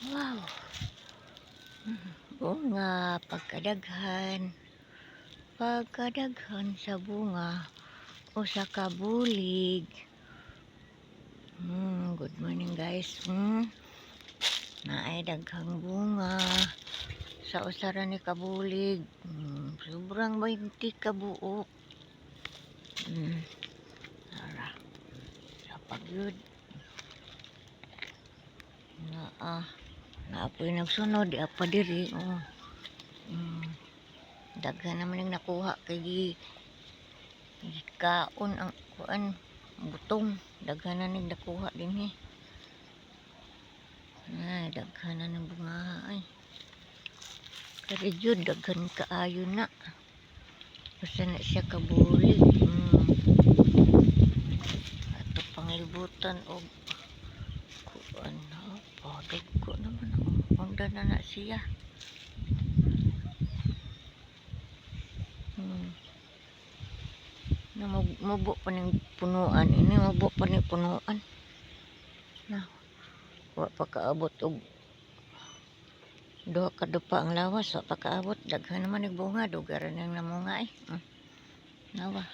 Wow. Bunga, pagkadaghan sa bunga o sa kabulig. Good morning guys. Naay daghang bunga sa usara ni kabulig. Sobrang 20 ka buok. Ara. Sa pagyud. Naapoy nagsunod apa diri. Daghan naman yung nakuha kay kaon ang kuan butong. Daghan na ning nakuha din daghan na ng bunga ay. Kaya jud daghan kaayo na. Basta na siya kabulig. Ato pangilbutan og kuan dagko naman ang na siya. Mubo pa ning punuan ini, mubo pa ni punuan na wa pa kaabot og duha ka dupa ang lawas, wa pa kaabot. Daghan naman ning bunga, dugaran nang namunga nawa.